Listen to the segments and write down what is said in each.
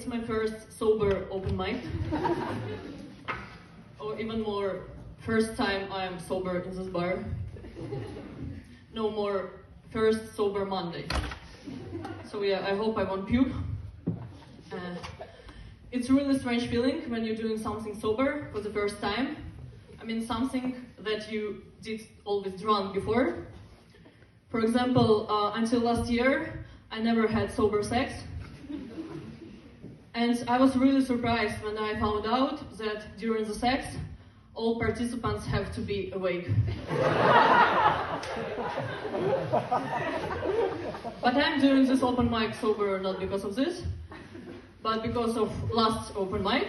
it's my first sober open mic. Or even more, first time I am sober in this bar. No more first sober Monday. So yeah, I hope I won't puke. It's a really strange feeling when you're doing something sober for the first time. I mean, something that you did always drunk before. For example, until last year, I never had sober sex. And I was really surprised when I found out that during the sex, all participants have to be awake. But I'm doing this open mic sober not because of this, but because of last open mic,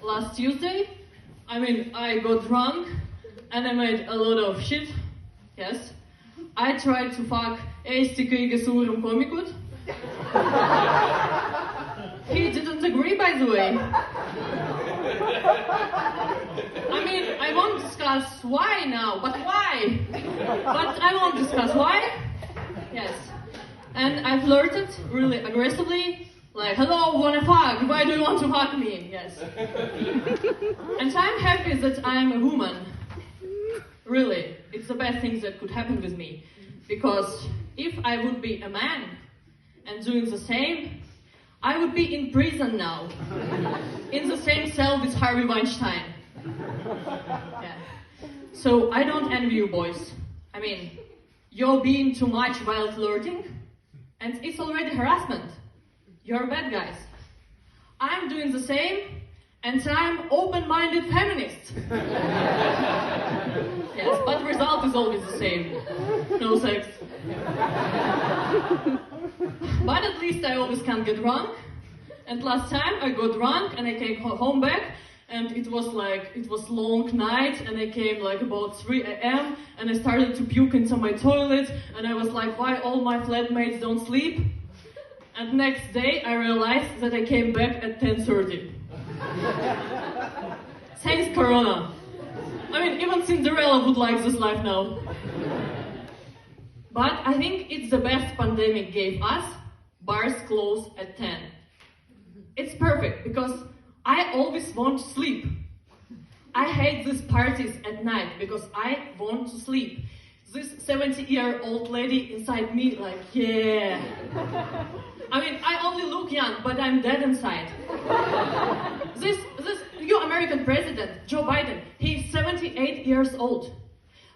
last Tuesday. I mean, I got drunk and I made a lot of shit, yes. I tried to fuck Eesti kõige suurem komikud. He didn't agree, by the way. I mean, I won't discuss why now, but why? But I won't discuss why. Yes. And I flirted really aggressively, like, hello, wanna fuck? Why do you want to fuck me? Yes. And I'm happy that I'm a woman. Really, it's the best thing that could happen with me. Because if I would be a man and doing the same, I would be in prison now. In the same cell with Harvey Weinstein. Yeah. So I don't envy you boys. I mean, you're being too much while flirting, and it's already harassment. You're bad guys. I'm doing the same, and I'm open-minded feminist. Yes, but the result is always the same. No sex. But at least I always can get drunk. And last time I got drunk and I came home back, and it was long night, and I came like about 3 a.m. and I started to puke into my toilet, and I was like, why all my flatmates don't sleep? And next day I realized that I came back at 10:30. Thanks Corona. I mean, even Cinderella would like this life now. But I think it's the best pandemic gave us. Bars close at 10. It's perfect because I always want to sleep. I hate these parties at night because I want to sleep. This 70-year-old lady inside me like, yeah. I mean, I only look young, but I'm dead inside. This new American president, Joe Biden, he's 78 years old.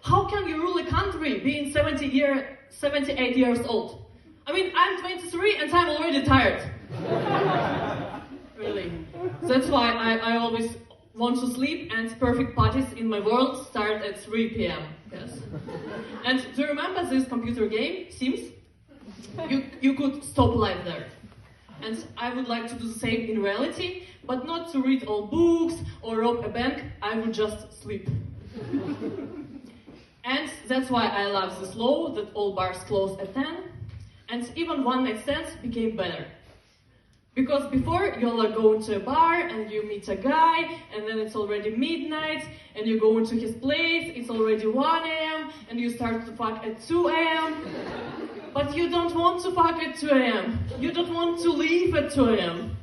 How can you rule a country being 78 years old? I mean, I'm 23 and I'm already tired. Really. That's why I always want to sleep, and perfect parties in my world start at 3 p.m. Yes. And do you remember this computer game, Sims? You could stop life there. And I would like to do the same in reality, but not to read all books or rob a bank. I would just sleep. And that's why I love this law that all bars close at 10, and even one night stands became better. Because before, you'll go into a bar and you meet a guy, and then it's already midnight, and you go into his place, it's already 1 a.m, and you start to fuck at 2 a.m. But you don't want to fuck at 2 a.m. You don't want to leave at 2 a.m.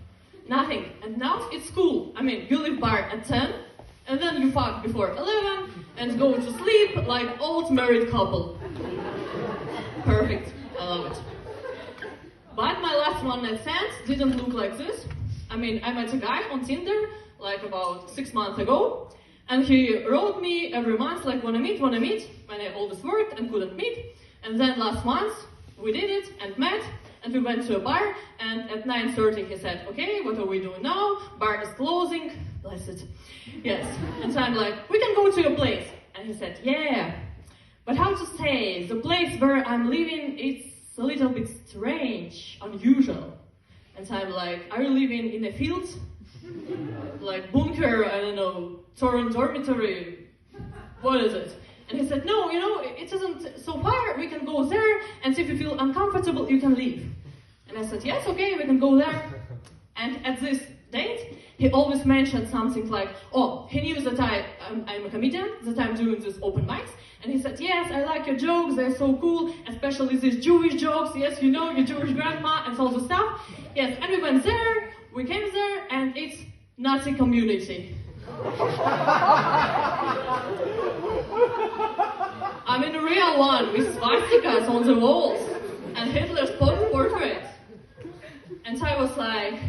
Nothing. And now it's cool. I mean, you leave bar at 10, and then you fuck before 11, and go to sleep like old married couple. Perfect. I love it. But my last one night stand didn't look like this. I mean, I met a guy on Tinder like about 6 months ago, and he wrote me every month like, wanna meet, when I always worked and couldn't meet. And then last month, we did it and met, and we went to a bar, and at 9:30 he said, okay, what are we doing now? Bar is closing. Bless it. Yes. And so I'm like, we can go to your place. And he said, yeah. But how to say, the place where I'm living, it's a little bit strange, unusual. And so I'm like, are you living in a field? Like bunker, I don't know, dormitory? What is it? And he said, no, it isn't so far, we can go there, and if you feel uncomfortable, you can leave. And I said, yes, okay, we can go there. And at this date, he always mentioned something like, oh, he knew that I'm a comedian, that I'm doing these open mics, and he said, yes, I like your jokes, they're so cool, especially these Jewish jokes, yes, your Jewish grandma, and all the stuff. Yes, and we went there, we came there and it's Nazi community. I mean a real one with swastikas on the walls and Hitler's portrait. And I was like,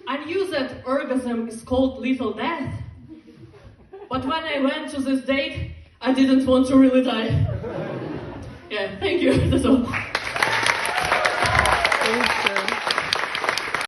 I knew that orgasm is called lethal death. But when I went to this date, I didn't want to really die. Yeah, thank you, that's all.